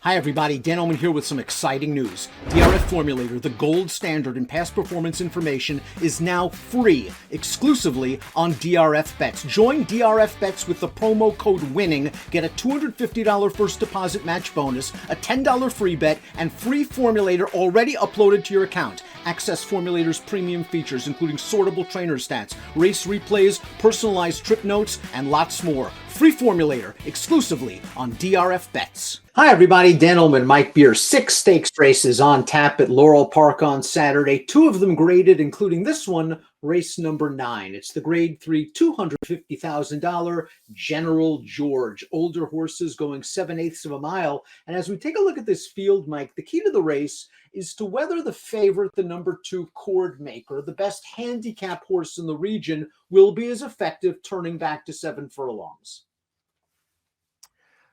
Hi everybody, Dan Illman here with some exciting news. DRF Formulator, the gold standard in past performance information, is now free, exclusively on DRF Bets. Join DRF Bets with the promo code WINNING, get a $250 first deposit match bonus, a $10 free bet, and free Formulator already uploaded to your account. Access Formulator's premium features, including sortable trainer stats, race replays, personalized trip notes, and lots more. Free Formulator, exclusively on DRF Bets. Hi everybody, Dan Illman, Mike Beer. 6 stakes races on tap at Laurel Park on Saturday. 2 of them graded, including this one, race number 9. It's the Grade 3 $250,000 General George. Older horses going 7/8 of a mile. And as we take a look at this field, Mike, the key to the race is to whether the favorite, the number 2 Cord Maker, the best handicap horse in the region, will be as effective turning back to 7 furlongs.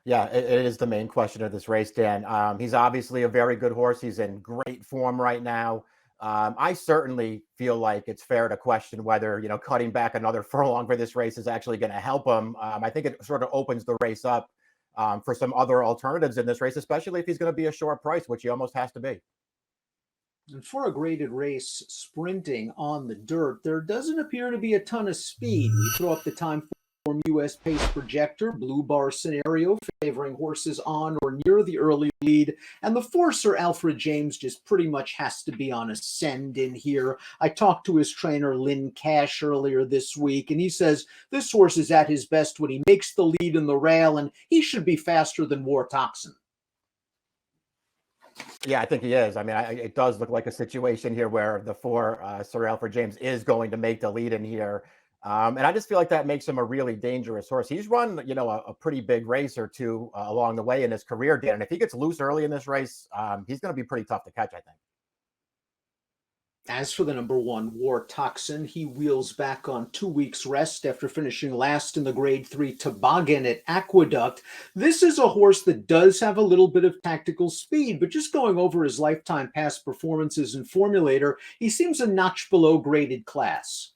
Yeah, it is the main question of this race, Dan. He's obviously a very good horse. He's in great form right now. I certainly feel like it's fair to question whether, cutting back another furlong for this race is actually going to help him. I think it sort of opens the race up for some other alternatives in this race, especially if he's going to be a short price, which he almost has to be. And for a graded race sprinting on the dirt, there doesn't appear to be a ton of speed. We throw up the time form US pace projector, blue bar scenario favoring horses on or near the early lead, and the forcer Alfred James just pretty much has to be on a send in here. I talked to his trainer Lynn Cash earlier this week, and he says this horse is at his best when he makes the lead in the rail, and he should be faster than War Toxin. Yeah, I think he is. I mean, it does look like a situation here where the 4 Sir Alfred James is going to make the lead in here. And I just feel like that makes him a really dangerous horse. He's run, a pretty big race or two along the way in his career, Dan. And if he gets loose early in this race, he's going to be pretty tough to catch, I think. As for the number 1, War Toxin, he wheels back on 2 weeks rest after finishing last in the Grade 3 Toboggan at Aqueduct. This is a horse that does have a little bit of tactical speed, but just going over his lifetime past performances in Formulator, he seems a notch below graded class.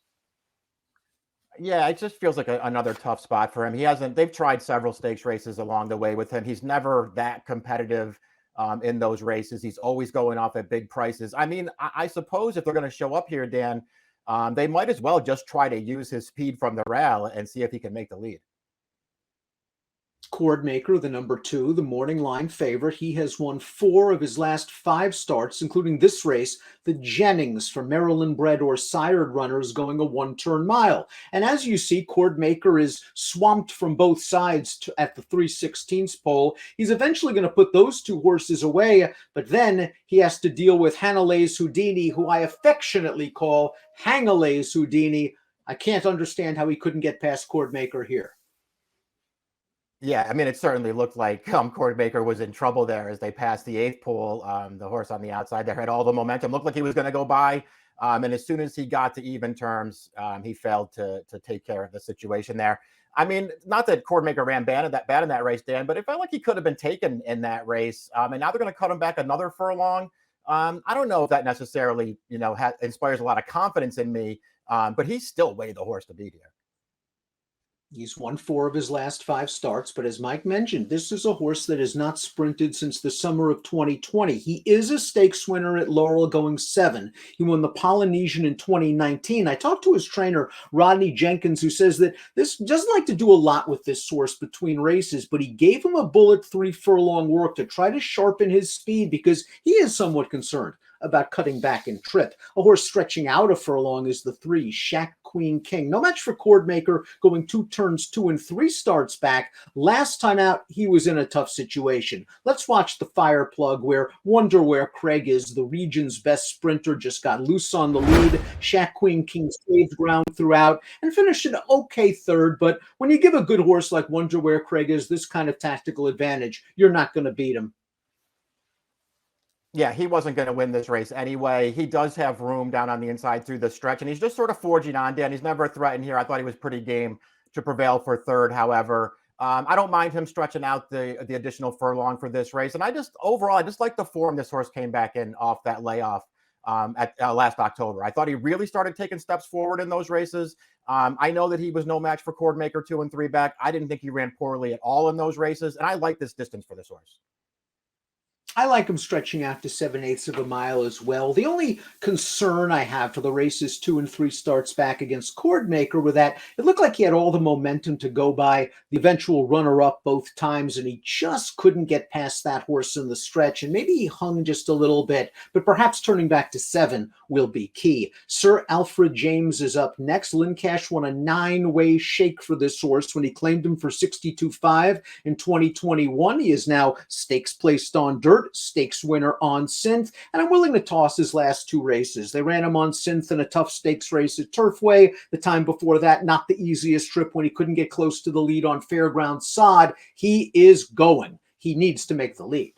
Yeah, it just feels like another tough spot for him. They've tried several stakes races along the way with him. He's never that competitive in those races. He's always going off at big prices. I mean, I suppose if they're going to show up here, Dan, they might as well just try to use his speed from the rail and see if he can make the lead. Cord Maker, the number 2, the morning line favorite. He has won 4 of his last 5 starts, including this race, the Jennings for Maryland-bred or sired runners going a 1-turn mile. And as you see, Cord Maker is swamped from both sides at the 3/16 pole. He's eventually going to put those 2 horses away, but then he has to deal with Hanale's Houdini, who I affectionately call Hangale's Houdini. I can't understand how he couldn't get past Cord Maker here. Yeah, I mean, it certainly looked like Cord Maker was in trouble there as they passed the 8th pole. The horse on the outside there had all the momentum, looked like he was going to go by. And as soon as he got to even terms, he failed to take care of the situation there. I mean, not that Cord Maker ran bad in that race, Dan, but it felt like he could have been taken in that race. And now they're going to cut him back another furlong. I don't know if that necessarily, inspires a lot of confidence in me, but he's still way the horse to beat here. He's won 4 of his last 5 starts, but as Mike mentioned, this is a horse that has not sprinted since the summer of 2020. He is a stakes winner at Laurel going 7. He won the Polynesian in 2019. I talked to his trainer, Rodney Jenkins, who says that this doesn't like to do a lot with this horse between races, but he gave him a bullet 3 furlong work to try to sharpen his speed because he is somewhat concerned about cutting back in trip. A horse stretching out a furlong is the 3, Shack Queen King. No match for Cord Maker, going 2 turns, 2 and 3 starts back. Last time out, he was in a tough situation. Let's watch the fire plug where Wonder Where Craig is, the region's best sprinter, just got loose on the lead. Shack Queen King saved ground throughout and finished an okay 3rd, but when you give a good horse like Wonder Where Craig is this kind of tactical advantage, you're not going to beat him. Yeah, he wasn't going to win this race anyway. He does have room down on the inside through the stretch, and he's just sort of forging on, Dan. He's never threatened here. I thought he was pretty game to prevail for 3rd, however. I don't mind him stretching out the additional furlong for this race. And I just like the form this horse came back in off that layoff at last October. I thought he really started taking steps forward in those races. I know that he was no match for Cord Maker 2 and 3 back. I didn't think he ran poorly at all in those races, and I like this distance for this horse. I like him stretching out to 7/8 of a mile as well. The only concern I have for the races 2 and 3 starts back against Cordmaker were that it looked like he had all the momentum to go by the eventual runner-up both times, and he just couldn't get past that horse in the stretch, and maybe he hung just a little bit, but perhaps turning back to 7 will be key. Sir Alfred James is up next. Lynn Cash won a 9-way shake for this horse when he claimed him for 62.5 in 2021. He is now stakes placed on dirt, stakes winner on synth, and I'm willing to toss his last 2 races. They ran him on synth in a tough stakes race at Turfway. The time before that, not the easiest trip when he couldn't get close to the lead on Fairground Sod. He is going. He needs to make the lead.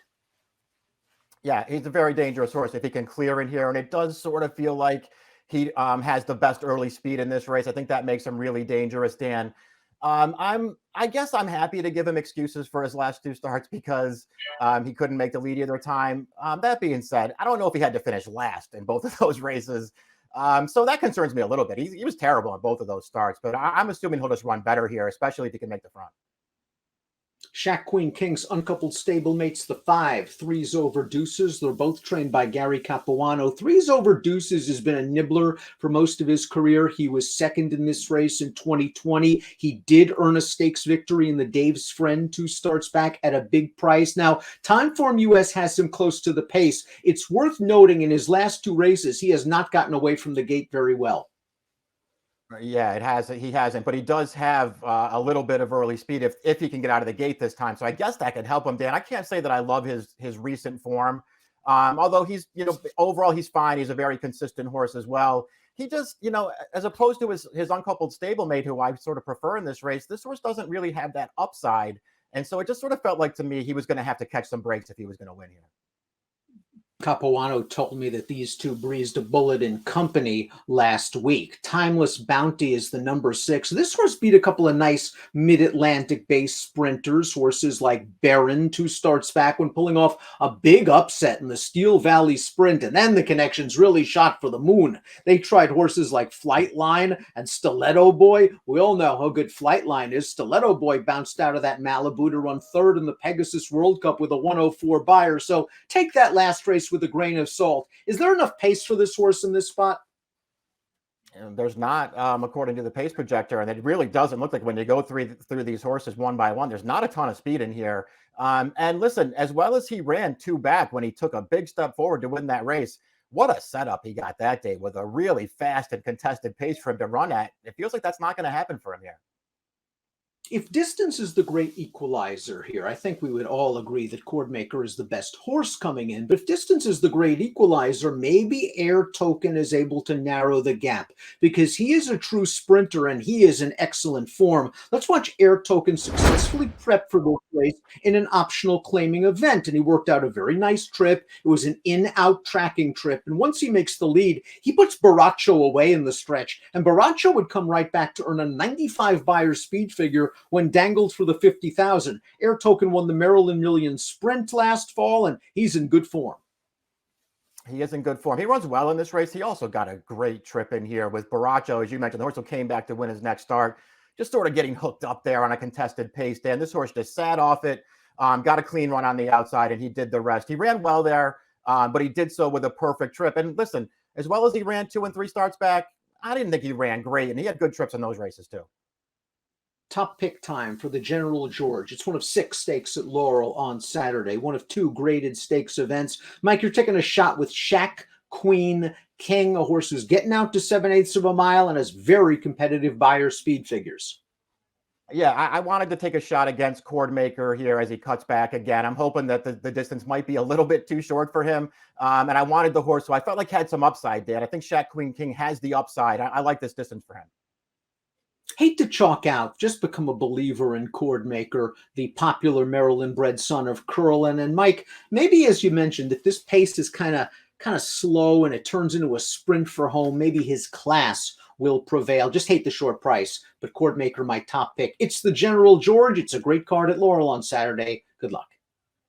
Yeah, he's a very dangerous horse if he can clear in here, and it does sort of feel like he has the best early speed in this race. I think that makes him really dangerous, Dan. I guess I'm happy to give him excuses for his last 2 starts because he couldn't make the lead either time. That being said, I don't know if he had to finish last in both of those races. So that concerns me a little bit. He was terrible in both of those starts, but I'm assuming he'll just run better here, especially if he can make the front. Shack Queen King's uncoupled stablemates, the 5, Threes Over Deuces. They're both trained by Gary Capuano. Threes Over Deuces has been a nibbler for most of his career. He was second in this race in 2020. He did earn a stakes victory in the Dave's Friend 2 starts back at a big price. Now, Timeform US has him close to the pace. It's worth noting in his last 2 races, he has not gotten away from the gate very well. Yeah, it has. He hasn't, but he does have a little bit of early speed if he can get out of the gate this time. So I guess that could help him, Dan. I can't say that I love his recent form, although he's overall he's fine. He's a very consistent horse as well. He just as opposed to his uncoupled stablemate, who I sort of prefer in this race, this horse doesn't really have that upside, and so it just sort of felt like to me he was going to have to catch some breaks if he was going to win here. Capuano told me that these 2 breezed a bullet in company last week. Timeless Bounty is the number 6. This horse beat a couple of nice mid-Atlantic based sprinters, horses like Baron 2 starts back when pulling off a big upset in the Steel Valley Sprint, and then the connections really shot for the moon. They tried horses like Flightline and Stiletto Boy. We all know how good Flightline is. Stiletto Boy bounced out of that Malibu to run 3rd in the Pegasus World Cup with a 104 buyer. So take that last race with a grain of salt. Is there enough pace for this horse in this spot? And there's not, according to the pace projector, and it really doesn't look like when you go through these horses one by one, there's not a ton of speed in here. And listen, as well as he ran 2 back when he took a big step forward to win that race, what a setup he got that day with a really fast and contested pace for him to run at. It feels like that's not going to happen for him here. If distance is the great equalizer here, I think we would all agree that Cordmaker is the best horse coming in. But if distance is the great equalizer, maybe Air Token is able to narrow the gap because he is a true sprinter and he is in excellent form. Let's watch Air Token successfully prep for this race in an optional claiming event. And he worked out a very nice trip. It was an in-out tracking trip. And once he makes the lead, he puts Baracho away in the stretch. And Baracho would come right back to earn a 95 buyer speed figure when dangled for the 50,000. Air Token won the Maryland Million Sprint last fall, and he's in good form. He is in good form. He runs well in this race. He also got a great trip in here with Baracho, as you mentioned. The horse who came back to win his next start, just sort of getting hooked up there on a contested pace. Dan, this horse just sat off it, got a clean run on the outside, and he did the rest. He ran well there, but he did so with a perfect trip. And listen, as well as he ran 2 and 3 starts back, I didn't think he ran great, and he had good trips in those races too. Top pick time for the General George. It's one of 6 stakes at Laurel on Saturday, one of 2 graded stakes events. Mike, you're taking a shot with Shack Queen King, a horse who's getting out to 7/8 of a mile and has very competitive buyer speed figures. Yeah, I wanted to take a shot against Cordmaker here as he cuts back again. I'm hoping that the distance might be a little bit too short for him. And I wanted the horse, so I felt like had some upside, Dan. I think Shack Queen King has the upside. I like this distance for him. Hate to chalk out, just become a believer in Cordmaker, the popular Maryland-bred son of Curlin. And Mike, maybe as you mentioned, if this pace is kind of slow and it turns into a sprint for home, maybe his class will prevail. Just hate the short price, but Cordmaker my top pick. It's the General George. It's a great card at Laurel on Saturday. Good luck.